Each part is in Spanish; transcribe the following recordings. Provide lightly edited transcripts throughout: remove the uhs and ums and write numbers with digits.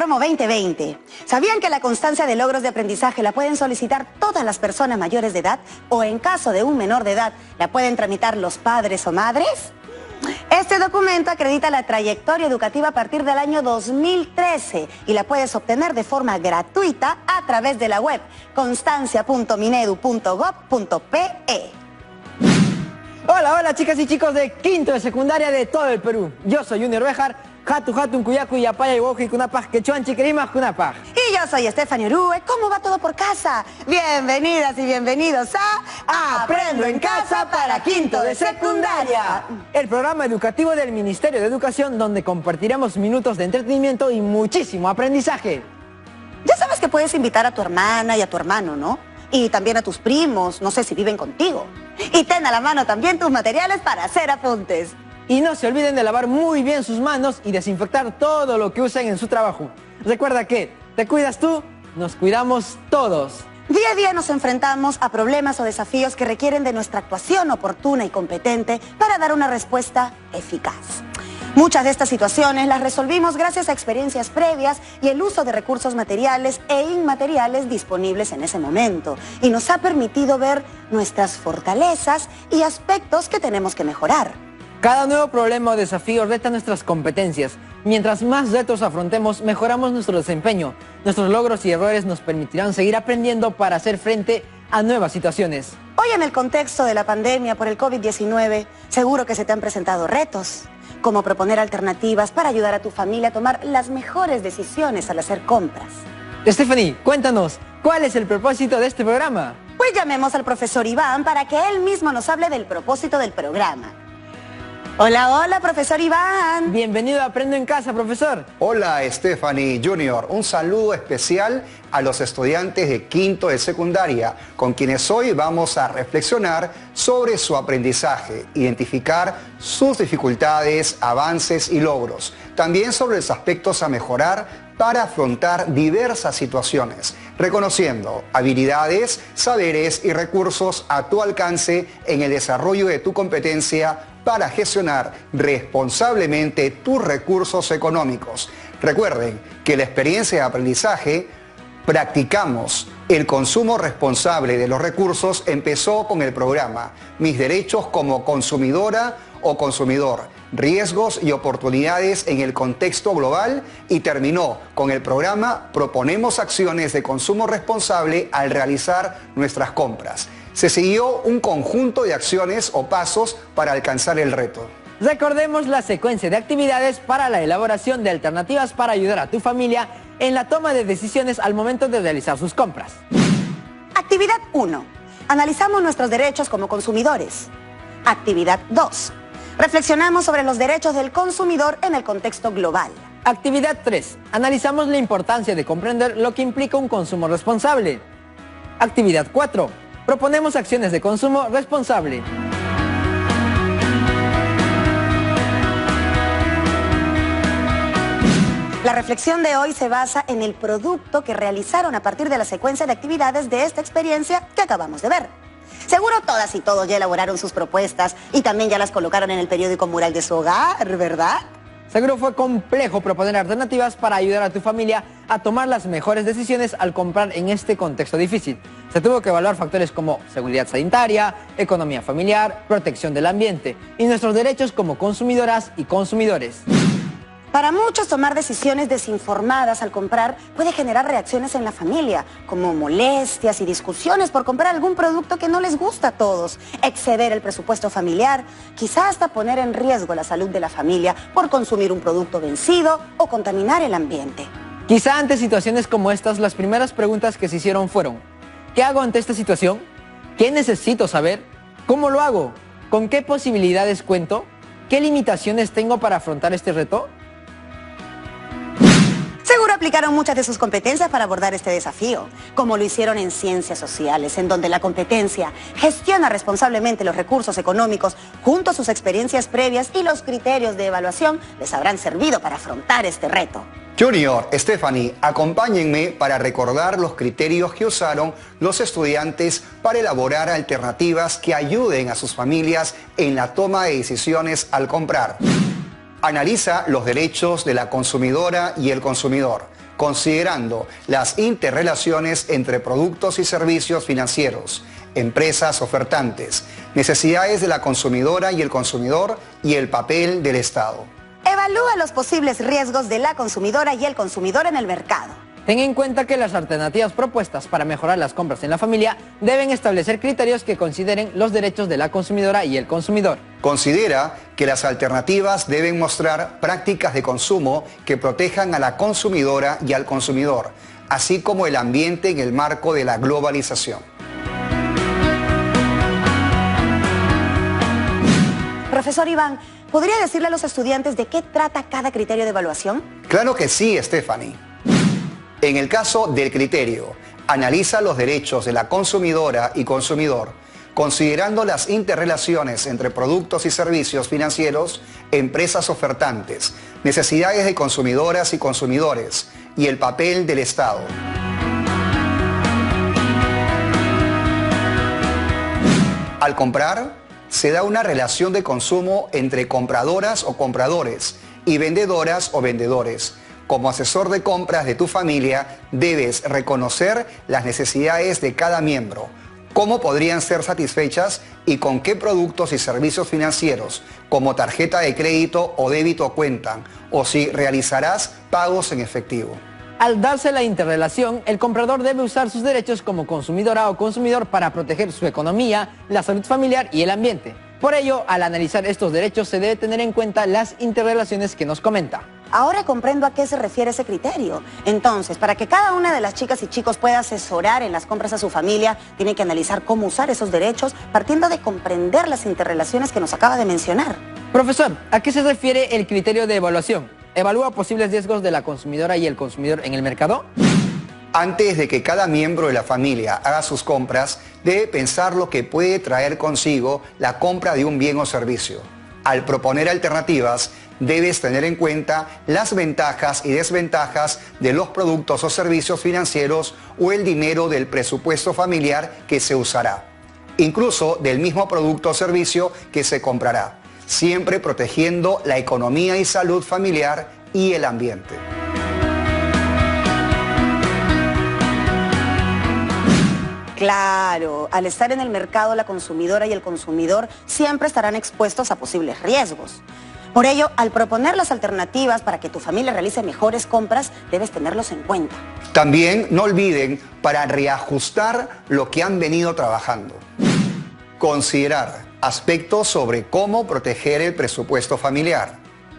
Promo 2020. ¿Sabían que la constancia de logros de aprendizaje la pueden solicitar todas las personas mayores de edad o en caso de un menor de edad la pueden tramitar los padres o madres? Este documento acredita la trayectoria educativa a partir del año 2013 y la puedes obtener de forma gratuita a través de la web constancia.minedu.gov.pe. Hola chicas y chicos de quinto de secundaria de todo el Perú. Yo soy Junior Béjar, Hatun Cuyacu y Yapaya y Woji Kunapaj, Quechuan Chiquirimas Kunapaj. Y yo soy Stephanie Urue. ¿Cómo va todo por casa? Bienvenidas y bienvenidos a Aprendo en Casa para quinto de secundaria. El programa educativo del Ministerio de Educación donde compartiremos minutos de entretenimiento y muchísimo aprendizaje. Ya sabes que puedes invitar a tu hermana y a tu hermano, ¿no? Y también a tus primos, no sé si viven contigo. Y ten a la mano también tus materiales para hacer apuntes. Y no se olviden de lavar muy bien sus manos y desinfectar todo lo que usen en su trabajo. Recuerda que te cuidas tú, nos cuidamos todos. Día a día nos enfrentamos a problemas o desafíos que requieren de nuestra actuación oportuna y competente para dar una respuesta eficaz. Muchas de estas situaciones las resolvimos gracias a experiencias previas y el uso de recursos materiales e inmateriales disponibles en ese momento. Y nos ha permitido ver nuestras fortalezas y aspectos que tenemos que mejorar. Cada nuevo problema o desafío reta nuestras competencias. Mientras más retos afrontemos, mejoramos nuestro desempeño. Nuestros logros y errores nos permitirán seguir aprendiendo para hacer frente a nuevas situaciones. Hoy en el contexto de la pandemia por el COVID-19, seguro que se te han presentado retos, como proponer alternativas para ayudar a tu familia a tomar las mejores decisiones al hacer compras. Stephanie, cuéntanos, ¿cuál es el propósito de este programa? Pues llamemos al profesor Iván para que él mismo nos hable del propósito del programa. Hola, profesor Iván. Bienvenido a Aprendo en Casa, profesor. Hola, Stephanie Junior. Un saludo especial a los estudiantes de quinto de secundaria, con quienes hoy vamos a reflexionar sobre su aprendizaje, identificar sus dificultades, avances y logros. También sobre los aspectos a mejorar para afrontar diversas situaciones, reconociendo habilidades, saberes y recursos a tu alcance en el desarrollo de tu competencia para gestionar responsablemente tus recursos económicos. Recuerden que la experiencia de aprendizaje, practicamos el consumo responsable de los recursos, empezó con el programa Mis derechos como consumidora o consumidor, riesgos y oportunidades en el contexto global y terminó con el programa Proponemos acciones de consumo responsable al realizar nuestras compras. Se siguió un conjunto de acciones o pasos para alcanzar el reto. Recordemos la secuencia de actividades para la elaboración de alternativas para ayudar a tu familia en la toma de decisiones al momento de realizar sus compras. Actividad 1. Analizamos nuestros derechos como consumidores. Actividad 2. Reflexionamos sobre los derechos del consumidor en el contexto global. Actividad 3. Analizamos la importancia de comprender lo que implica un consumo responsable. Actividad 4. Proponemos acciones de consumo responsable. La reflexión de hoy se basa en el producto que realizaron a partir de la secuencia de actividades de esta experiencia que acabamos de ver. Seguro todas y todos ya elaboraron sus propuestas y también ya las colocaron en el periódico mural de su hogar, ¿verdad? Seguro fue complejo proponer alternativas para ayudar a tu familia a tomar las mejores decisiones al comprar en este contexto difícil. Se tuvo que evaluar factores como seguridad sanitaria, economía familiar, protección del ambiente y nuestros derechos como consumidoras y consumidores. Para muchos, tomar decisiones desinformadas al comprar puede generar reacciones en la familia, como molestias y discusiones por comprar algún producto que no les gusta a todos, exceder el presupuesto familiar, quizá hasta poner en riesgo la salud de la familia por consumir un producto vencido o contaminar el ambiente. Quizá ante situaciones como estas, las primeras preguntas que se hicieron fueron: ¿qué hago ante esta situación? ¿Qué necesito saber? ¿Cómo lo hago? ¿Con qué posibilidades cuento? ¿Qué limitaciones tengo para afrontar este reto? Seguro aplicaron muchas de sus competencias para abordar este desafío, como lo hicieron en ciencias sociales, en donde la competencia gestiona responsablemente los recursos económicos junto a sus experiencias previas y los criterios de evaluación les habrán servido para afrontar este reto. Junior, Stephanie, acompáñenme para recordar los criterios que usaron los estudiantes para elaborar alternativas que ayuden a sus familias en la toma de decisiones al comprar. Analiza los derechos de la consumidora y el consumidor. considerando las interrelaciones entre productos y servicios financieros, empresas ofertantes, necesidades de la consumidora y el consumidor y el papel del Estado. Evalúa los posibles riesgos de la consumidora y el consumidor en el mercado. Ten en cuenta que las alternativas propuestas para mejorar las compras en la familia deben establecer criterios que consideren los derechos de la consumidora y el consumidor. Considera que las alternativas deben mostrar prácticas de consumo que protejan a la consumidora y al consumidor, así como el ambiente en el marco de la globalización. Profesor Iván, ¿podría decirle a los estudiantes de qué trata cada criterio de evaluación? Claro que sí, Stephanie. En el caso del criterio, analiza los derechos de la consumidora y consumidor, considerando las interrelaciones entre productos y servicios financieros, empresas ofertantes, necesidades de consumidoras y consumidores y el papel del Estado. Al comprar, se da una relación de consumo entre compradoras o compradores y vendedoras o vendedores. Como asesor de compras de tu familia, debes reconocer las necesidades de cada miembro, cómo podrían ser satisfechas y con qué productos y servicios financieros, como tarjeta de crédito o débito cuentan, o si realizarás pagos en efectivo. Al darse la interrelación, el comprador debe usar sus derechos como consumidora o consumidor para proteger su economía, la salud familiar y el ambiente. Por ello, al analizar estos derechos se debe tener en cuenta las interrelaciones que nos comenta. Ahora comprendo a qué se refiere ese criterio. Entonces, para que cada una de las chicas y chicos pueda asesorar en las compras a su familia, tiene que analizar cómo usar esos derechos, partiendo de comprender las interrelaciones que nos acaba de mencionar. Profesor, ¿a qué se refiere el criterio de evaluación? ¿Evalúa posibles riesgos de la consumidora y el consumidor en el mercado? Antes de que cada miembro de la familia haga sus compras, debe pensar lo que puede traer consigo la compra de un bien o servicio. Al proponer alternativas, debes tener en cuenta las ventajas y desventajas de los productos o servicios financieros o el dinero del presupuesto familiar que se usará, incluso del mismo producto o servicio que se comprará, siempre protegiendo la economía y salud familiar y el ambiente. Claro, al estar en el mercado, la consumidora y el consumidor siempre estarán expuestos a posibles riesgos. Por ello, al proponer las alternativas para que tu familia realice mejores compras, debes tenerlos en cuenta. También no olviden para reajustar lo que han venido trabajando. Considerar aspectos sobre cómo proteger el presupuesto familiar,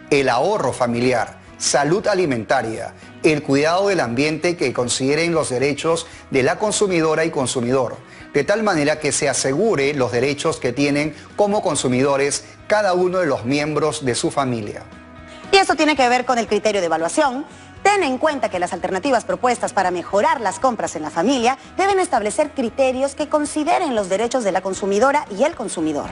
el ahorro familiar, salud alimentaria, el cuidado del ambiente, que consideren los derechos de la consumidora y consumidor, de tal manera que se asegure los derechos que tienen como consumidores cada uno de los miembros de su familia. Y esto tiene que ver con el criterio de evaluación. Ten en cuenta que las alternativas propuestas para mejorar las compras en la familia deben establecer criterios que consideren los derechos de la consumidora y el consumidor.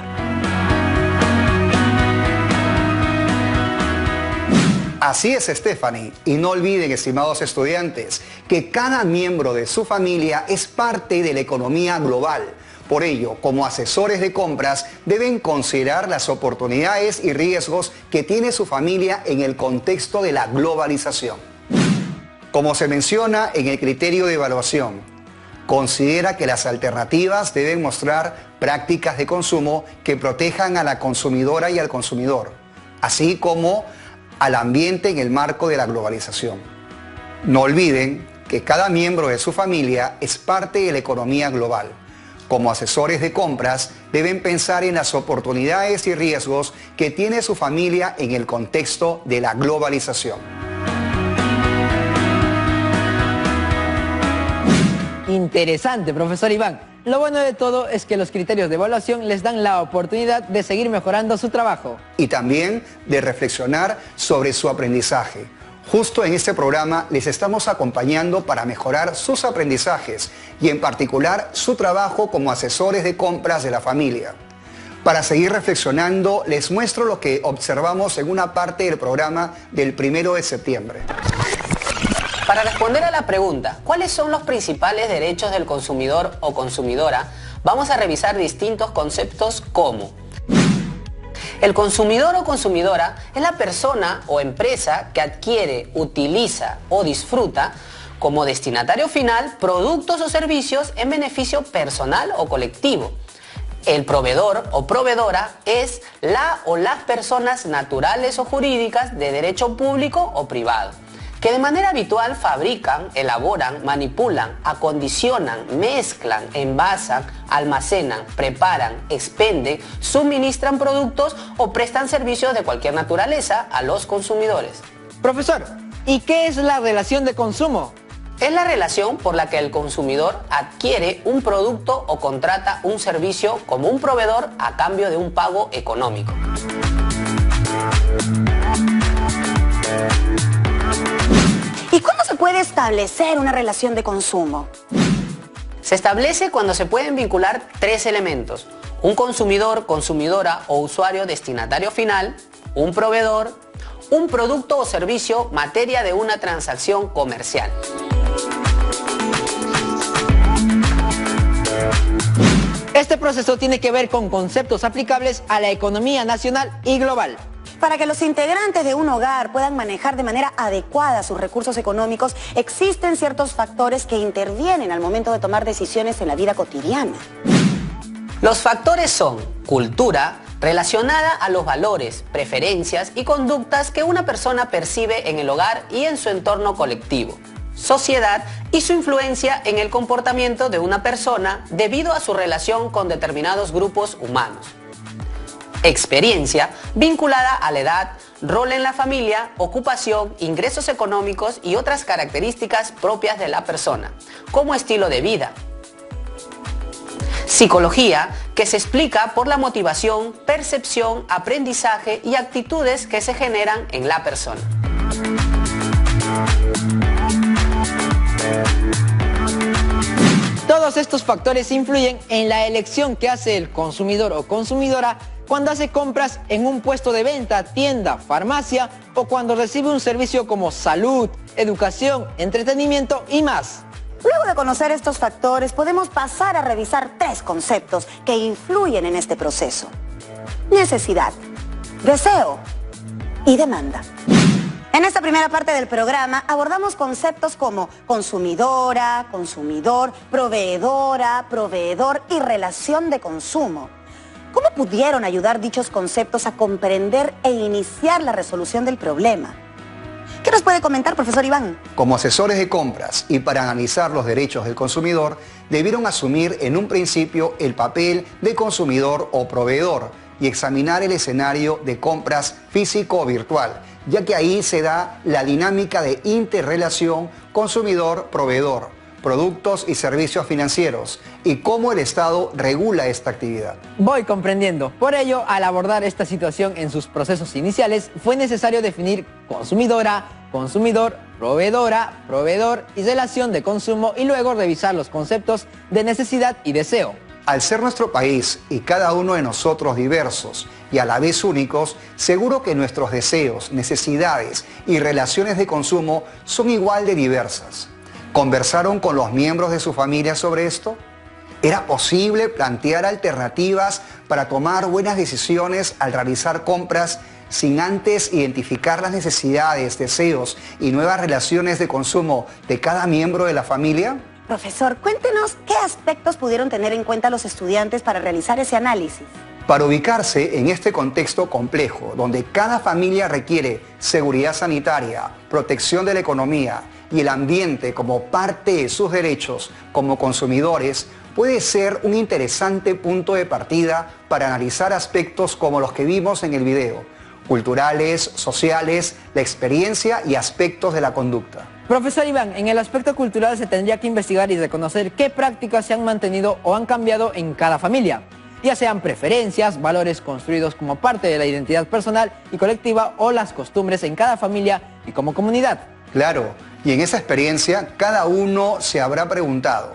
Así es, Stephanie, y no olviden, estimados estudiantes, que cada miembro de su familia es parte de la economía global. Por ello, como asesores de compras, deben considerar las oportunidades y riesgos que tiene su familia en el contexto de la globalización. Como se menciona en el criterio de evaluación, considera que las alternativas deben mostrar prácticas de consumo que protejan a la consumidora y al consumidor, así como al ambiente en el marco de la globalización. No olviden que cada miembro de su familia es parte de la economía global. Como asesores de compras, deben pensar en las oportunidades y riesgos que tiene su familia en el contexto de la globalización. Interesante, profesor Iván. Lo bueno de todo es que los criterios de evaluación les dan la oportunidad de seguir mejorando su trabajo. Y también de reflexionar sobre su aprendizaje. Justo en este programa les estamos acompañando para mejorar sus aprendizajes y en particular su trabajo como asesores de compras de la familia. Para seguir reflexionando, les muestro lo que observamos en una parte del programa del 1 de septiembre. Para responder a la pregunta, ¿cuáles son los principales derechos del consumidor o consumidora? Vamos a revisar distintos conceptos como El consumidor o consumidora es la persona o empresa que adquiere, utiliza o disfruta como destinatario final productos o servicios en beneficio personal o colectivo. El proveedor o proveedora es la o las personas naturales o jurídicas de derecho público o privado, que de manera habitual fabrican, elaboran, manipulan, acondicionan, mezclan, envasan, almacenan, preparan, expenden, suministran productos o prestan servicios de cualquier naturaleza a los consumidores. Profesor, ¿y qué es la relación de consumo? Es la relación por la que el consumidor adquiere un producto o contrata un servicio como un proveedor a cambio de un pago económico. ¿Y cuándo se puede establecer una relación de consumo? Se establece cuando se pueden vincular tres elementos: un consumidor, consumidora o usuario destinatario final, un proveedor, un producto o servicio materia de una transacción comercial. Este proceso tiene que ver con conceptos aplicables a la economía nacional y global. Para que los integrantes de un hogar puedan manejar de manera adecuada sus recursos económicos, existen ciertos factores que intervienen al momento de tomar decisiones en la vida cotidiana. Los factores son cultura, relacionada a los valores, preferencias y conductas que una persona percibe en el hogar y en su entorno colectivo; sociedad y su influencia en el comportamiento de una persona debido a su relación con determinados grupos humanos; experiencia, vinculada a la edad, rol en la familia, ocupación, ingresos económicos y otras características propias de la persona, como estilo de vida; psicología, que se explica por la motivación, percepción, aprendizaje y actitudes que se generan en la persona. Todos estos factores influyen en la elección que hace el consumidor o consumidora cuando hace compras en un puesto de venta, tienda, farmacia o cuando recibe un servicio como salud, educación, entretenimiento y más. Luego de conocer estos factores, podemos pasar a revisar tres conceptos que influyen en este proceso: necesidad, deseo y demanda. En esta primera parte del programa abordamos conceptos como consumidora, consumidor, proveedora, proveedor y relación de consumo. ¿Cómo pudieron ayudar dichos conceptos a comprender e iniciar la resolución del problema? ¿Qué nos puede comentar, profesor Iván? Como asesores de compras y para analizar los derechos del consumidor, debieron asumir en un principio el papel de consumidor o proveedor y examinar el escenario de compras físico o virtual, ya que ahí se da la dinámica de interrelación consumidor-proveedor, productos y servicios financieros y cómo el Estado regula esta actividad. Voy comprendiendo. Por ello, al abordar esta situación en sus procesos iniciales, fue necesario definir consumidora, consumidor, proveedora, proveedor y relación de consumo y luego revisar los conceptos de necesidad y deseo. Al ser nuestro país y cada uno de nosotros diversos y a la vez únicos, seguro que nuestros deseos, necesidades y relaciones de consumo son igual de diversas. ¿Conversaron con los miembros de su familia sobre esto? ¿Era posible plantear alternativas para tomar buenas decisiones al realizar compras sin antes identificar las necesidades, deseos y nuevas relaciones de consumo de cada miembro de la familia? Profesor, cuéntenos qué aspectos pudieron tener en cuenta los estudiantes para realizar ese análisis. Para ubicarse en este contexto complejo, donde cada familia requiere seguridad sanitaria, protección de la economía y el ambiente como parte de sus derechos como consumidores, puede ser un interesante punto de partida para analizar aspectos como los que vimos en el video: culturales, sociales, la experiencia y aspectos de la conducta. Profesor Iván, en el aspecto cultural se tendría que investigar y reconocer qué prácticas se han mantenido o han cambiado en cada familia, ya sean preferencias, valores construidos como parte de la identidad personal y colectiva o las costumbres en cada familia y como comunidad. Claro, y en esa experiencia cada uno se habrá preguntado: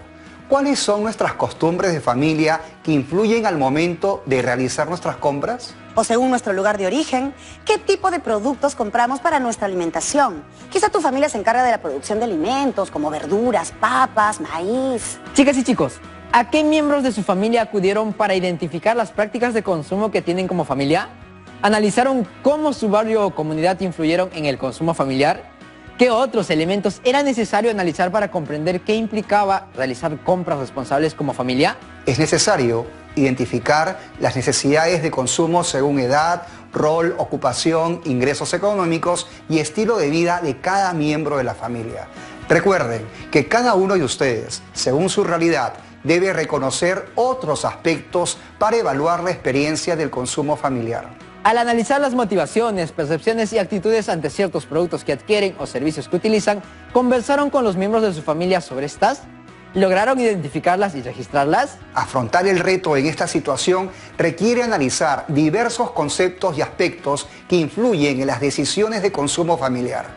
¿cuáles son nuestras costumbres de familia que influyen al momento de realizar nuestras compras? O según nuestro lugar de origen, ¿qué tipo de productos compramos para nuestra alimentación? Quizá tu familia se encarga de la producción de alimentos como verduras, papas, maíz. Chicas y chicos, ¿a qué miembros de su familia acudieron para identificar las prácticas de consumo que tienen como familia? ¿Analizaron cómo su barrio o comunidad influyeron en el consumo familiar? ¿Qué otros elementos era necesario analizar para comprender qué implicaba realizar compras responsables como familia? Es necesario identificar las necesidades de consumo según edad, rol, ocupación, ingresos económicos y estilo de vida de cada miembro de la familia. Recuerden que cada uno de ustedes, según su realidad, debe reconocer otros aspectos para evaluar la experiencia del consumo familiar. Al analizar las motivaciones, percepciones y actitudes ante ciertos productos que adquieren o servicios que utilizan, ¿conversaron con los miembros de su familia sobre estas? ¿Lograron identificarlas y registrarlas? Afrontar el reto en esta situación requiere analizar diversos conceptos y aspectos que influyen en las decisiones de consumo familiar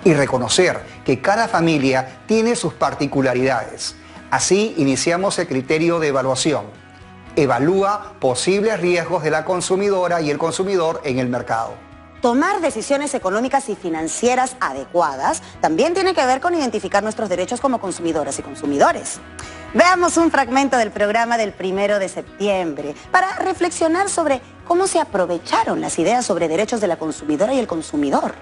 y reconocer que cada familia tiene sus particularidades. Así iniciamos el criterio de evaluación. Evalúa posibles riesgos de la consumidora y el consumidor en el mercado. Tomar decisiones económicas y financieras adecuadas también tiene que ver con identificar nuestros derechos como consumidoras y consumidores. Veamos un fragmento del programa del 1 de septiembre para reflexionar sobre cómo se aprovecharon las ideas sobre derechos de la consumidora y el consumidor.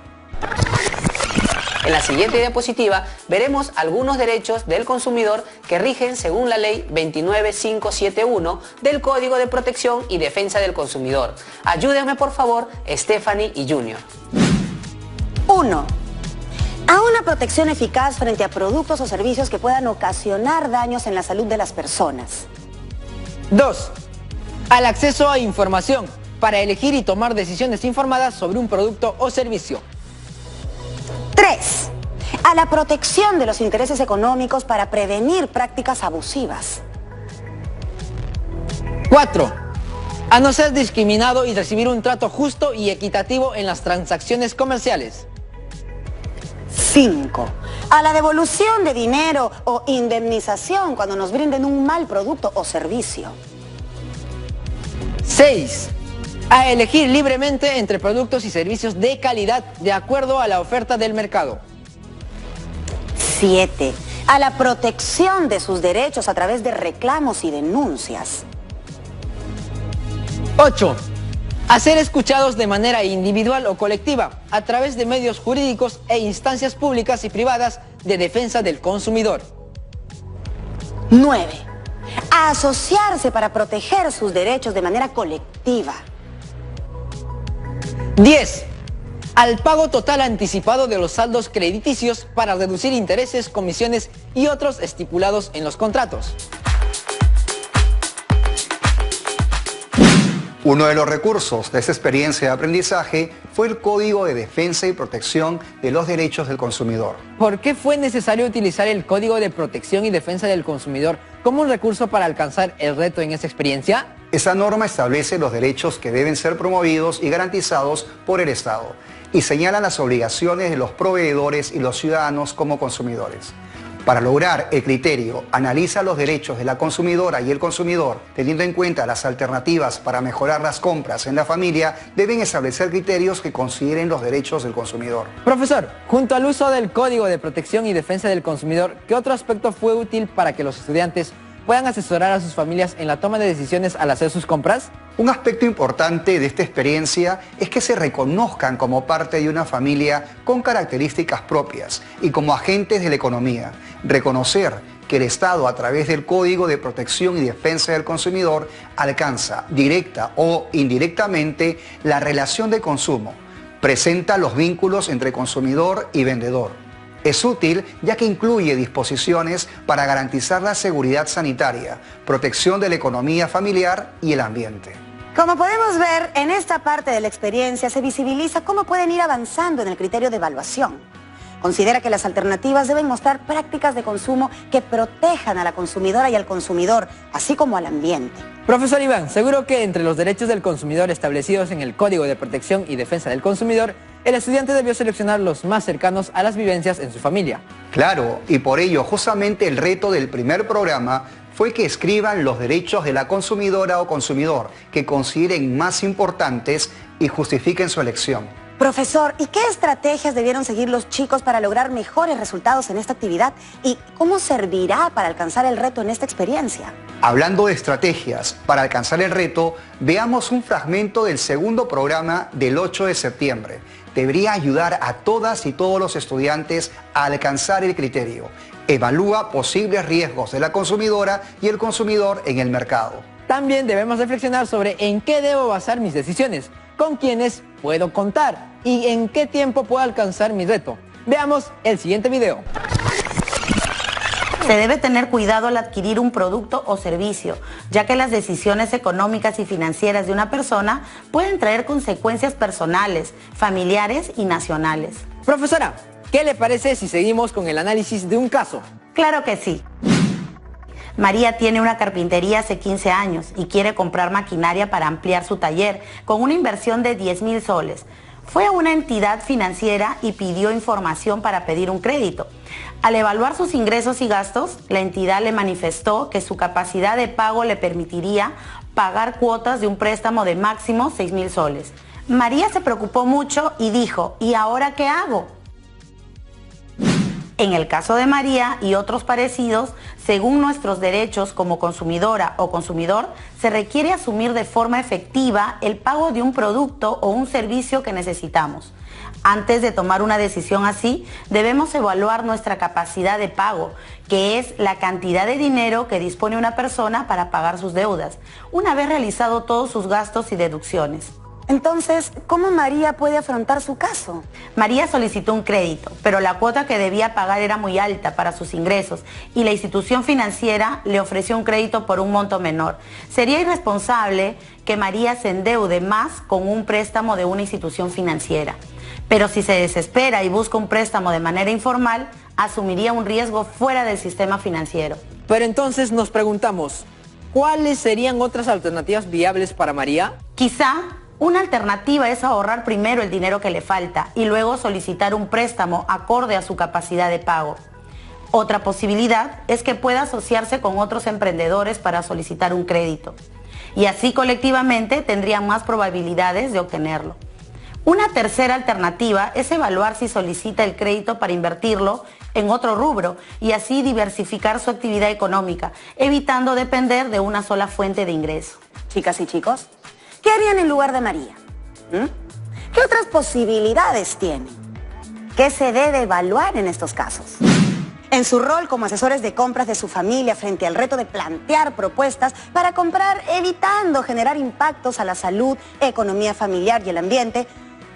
En la siguiente diapositiva veremos algunos derechos del consumidor que rigen según la Ley 29571 del Código de Protección y Defensa del Consumidor. Ayúdenme por favor, Stephanie y Junior. 1. A una protección eficaz frente a productos o servicios que puedan ocasionar daños en la salud de las personas. 2. Al acceso a información para elegir y tomar decisiones informadas sobre un producto o servicio. 3. A la protección de los intereses económicos para prevenir prácticas abusivas. 4. A no ser discriminado y recibir un trato justo y equitativo en las transacciones comerciales. 5. A la devolución de dinero o indemnización cuando nos brinden un mal producto o servicio. 6. A elegir libremente entre productos y servicios de calidad de acuerdo a la oferta del mercado. 7. A la protección de sus derechos a través de reclamos y denuncias. 8. A ser escuchados de manera individual o colectiva a través de medios jurídicos e instancias públicas y privadas de defensa del consumidor. 9. A asociarse para proteger sus derechos de manera colectiva. 10. Al pago total anticipado de los saldos crediticios para reducir intereses, comisiones y otros estipulados en los contratos. Uno de los recursos de esta experiencia de aprendizaje fue el Código de Defensa y Protección de los Derechos del Consumidor. ¿Por qué fue necesario utilizar el Código de Protección y Defensa del Consumidor como un recurso para alcanzar el reto en esta experiencia? Esa norma establece los derechos que deben ser promovidos y garantizados por el Estado y señala las obligaciones de los proveedores y los ciudadanos como consumidores. Para lograr el criterio, analiza los derechos de la consumidora y el consumidor, teniendo en cuenta las alternativas para mejorar las compras en la familia, deben establecer criterios que consideren los derechos del consumidor. Profesor, junto al uso del Código de Protección y Defensa del Consumidor, ¿qué otro aspecto fue útil para que los estudiantes puedan asesorar a sus familias en la toma de decisiones al hacer sus compras? Un aspecto importante de esta experiencia es que se reconozcan como parte de una familia con características propias y como agentes de la economía. Reconocer que el Estado, a través del Código de Protección y Defensa del Consumidor, alcanza directa o indirectamente la relación de consumo, presenta los vínculos entre consumidor y vendedor. Es útil ya que incluye disposiciones para garantizar la seguridad sanitaria, protección de la economía familiar y el ambiente. Como podemos ver, en esta parte de la experiencia se visibiliza cómo pueden ir avanzando en el criterio de evaluación. Considera que las alternativas deben mostrar prácticas de consumo que protejan a la consumidora y al consumidor, así como al ambiente. Profesor Iván, seguro que entre los derechos del consumidor establecidos en el Código de Protección y Defensa del Consumidor, el estudiante debió seleccionar los más cercanos a las vivencias en su familia. Claro, y por ello justamente el reto del primer programa fue que escriban los derechos de la consumidora o consumidor que consideren más importantes y justifiquen su elección. Profesor, ¿y qué estrategias debieron seguir los chicos para lograr mejores resultados en esta actividad? ¿Y cómo servirá para alcanzar el reto en esta experiencia? Hablando de estrategias para alcanzar el reto, veamos un fragmento del segundo programa del 8 de septiembre. Debería ayudar a todas y todos los estudiantes a alcanzar el criterio. Evalúa posibles riesgos de la consumidora y el consumidor en el mercado. También debemos reflexionar sobre en qué debo basar mis decisiones, con quiénes puedo contar y en qué tiempo puedo alcanzar mi reto. Veamos el siguiente video. Se debe tener cuidado al adquirir un producto o servicio, ya que las decisiones económicas y financieras de una persona pueden traer consecuencias personales, familiares y nacionales. Profesora, ¿qué le parece si seguimos con el análisis de un caso? Claro que sí. María tiene una carpintería hace 15 años y quiere comprar maquinaria para ampliar su taller con una inversión de 10.000 soles. Fue a una entidad financiera y pidió información para pedir un crédito. Al evaluar sus ingresos y gastos, la entidad le manifestó que su capacidad de pago le permitiría pagar cuotas de un préstamo de máximo 6.000 soles. María se preocupó mucho y dijo, ¿y ahora qué hago? En el caso de María y otros parecidos, según nuestros derechos como consumidora o consumidor, se requiere asumir de forma efectiva el pago de un producto o un servicio que necesitamos. Antes de tomar una decisión así, debemos evaluar nuestra capacidad de pago, que es la cantidad de dinero que dispone una persona para pagar sus deudas, una vez realizado todos sus gastos y deducciones. Entonces, ¿cómo María puede afrontar su caso? María solicitó un crédito, pero la cuota que debía pagar era muy alta para sus ingresos y la institución financiera le ofreció un crédito por un monto menor. Sería irresponsable que María se endeude más con un préstamo de una institución financiera. Pero si se desespera y busca un préstamo de manera informal, asumiría un riesgo fuera del sistema financiero. Pero entonces nos preguntamos, ¿cuáles serían otras alternativas viables para María? Quizá una alternativa es ahorrar primero el dinero que le falta y luego solicitar un préstamo acorde a su capacidad de pago. Otra posibilidad es que pueda asociarse con otros emprendedores para solicitar un crédito. Y así colectivamente tendrían más probabilidades de obtenerlo. Una tercera alternativa es evaluar si solicita el crédito para invertirlo en otro rubro y así diversificar su actividad económica, evitando depender de una sola fuente de ingreso. Chicas y chicos, ¿qué harían en lugar de María? ¿Qué otras posibilidades tienen? ¿Qué se debe evaluar en estos casos? En su rol como asesores de compras de su familia frente al reto de plantear propuestas para comprar evitando generar impactos a la salud, economía familiar y el ambiente,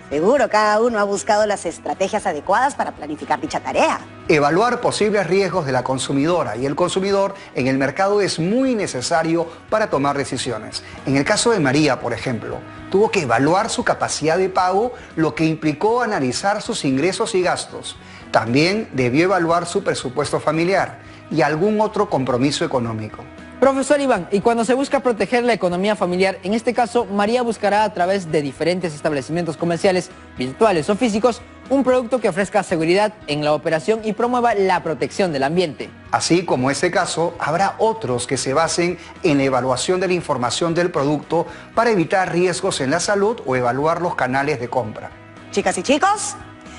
seguro cada uno ha buscado las estrategias adecuadas para planificar dicha tarea. Evaluar posibles riesgos de la consumidora y el consumidor en el mercado es muy necesario para tomar decisiones. En el caso de María, por ejemplo, tuvo que evaluar su capacidad de pago, lo que implicó analizar sus ingresos y gastos. También debió evaluar su presupuesto familiar y algún otro compromiso económico. Profesor Iván, y cuando se busca proteger la economía familiar, en este caso, María buscará a través de diferentes establecimientos comerciales, virtuales o físicos, un producto que ofrezca seguridad en la operación y promueva la protección del ambiente. Así como ese caso, habrá otros que se basen en la evaluación de la información del producto para evitar riesgos en la salud o evaluar los canales de compra. Chicas y chicos,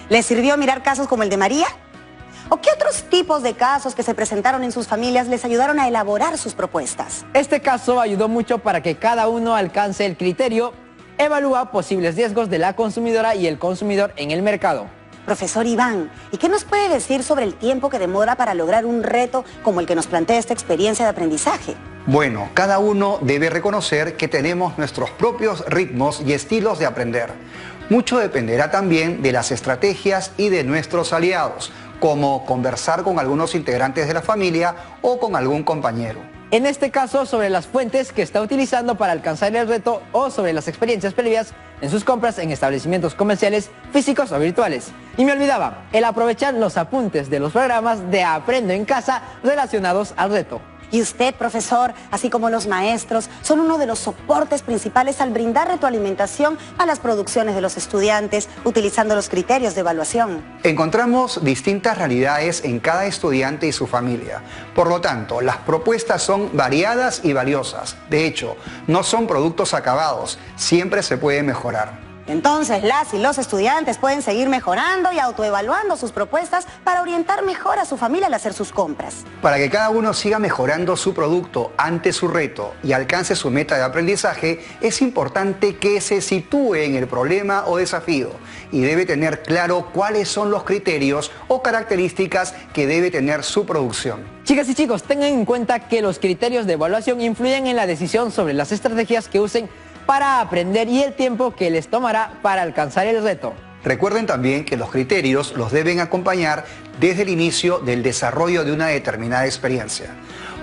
¿les sirvió mirar casos como el de María? ¿O qué otros tipos de casos que se presentaron en sus familias les ayudaron a elaborar sus propuestas? Este caso ayudó mucho para que cada uno alcance el criterio, evalúa posibles riesgos de la consumidora y el consumidor en el mercado. Profesor Iván, ¿y qué nos puede decir sobre el tiempo que demora para lograr un reto como el que nos plantea esta experiencia de aprendizaje? Bueno, cada uno debe reconocer que tenemos nuestros propios ritmos y estilos de aprender. Mucho dependerá también de las estrategias y de nuestros aliados, como conversar con algunos integrantes de la familia o con algún compañero. En este caso, sobre las fuentes que está utilizando para alcanzar el reto o sobre las experiencias previas en sus compras en establecimientos comerciales, físicos o virtuales. Y me olvidaba, el aprovechar los apuntes de los programas de Aprendo en Casa relacionados al reto. Y usted, profesor, así como los maestros, son uno de los soportes principales al brindar retroalimentación a las producciones de los estudiantes, utilizando los criterios de evaluación. Encontramos distintas realidades en cada estudiante y su familia. Por lo tanto, las propuestas son variadas y valiosas. De hecho, no son productos acabados, siempre se puede mejorar. Entonces, las y los estudiantes pueden seguir mejorando y autoevaluando sus propuestas para orientar mejor a su familia al hacer sus compras. Para que cada uno siga mejorando su producto ante su reto y alcance su meta de aprendizaje, es importante que se sitúe en el problema o desafío y debe tener claro cuáles son los criterios o características que debe tener su producción. Chicas y chicos, tengan en cuenta que los criterios de evaluación influyen en la decisión sobre las estrategias que usen para aprender y el tiempo que les tomará para alcanzar el reto. Recuerden también que los criterios los deben acompañar desde el inicio del desarrollo de una determinada experiencia,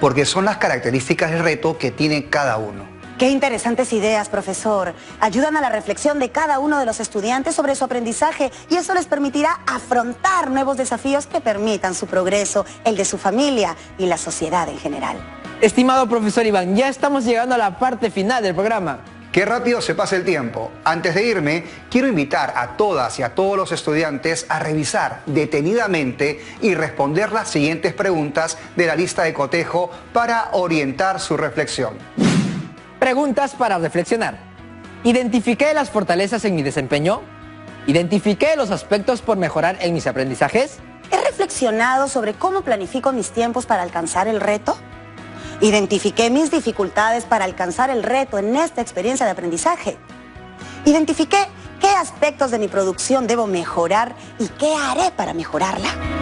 porque son las características del reto que tiene cada uno. Qué interesantes ideas, profesor. Ayudan a la reflexión de cada uno de los estudiantes sobre su aprendizaje y eso les permitirá afrontar nuevos desafíos que permitan su progreso, el de su familia y la sociedad en general. Estimado profesor Iván, ya estamos llegando a la parte final del programa. Qué rápido se pasa el tiempo. Antes de irme, quiero invitar a todas y a todos los estudiantes a revisar detenidamente y responder las siguientes preguntas de la lista de cotejo para orientar su reflexión. Preguntas para reflexionar. ¿Identifiqué las fortalezas en mi desempeño? ¿Identifiqué los aspectos por mejorar en mis aprendizajes? ¿He reflexionado sobre cómo planifico mis tiempos para alcanzar el reto? ¿Identifiqué mis dificultades para alcanzar el reto en esta experiencia de aprendizaje? ¿Identifiqué qué aspectos de mi producción debo mejorar y qué haré para mejorarla?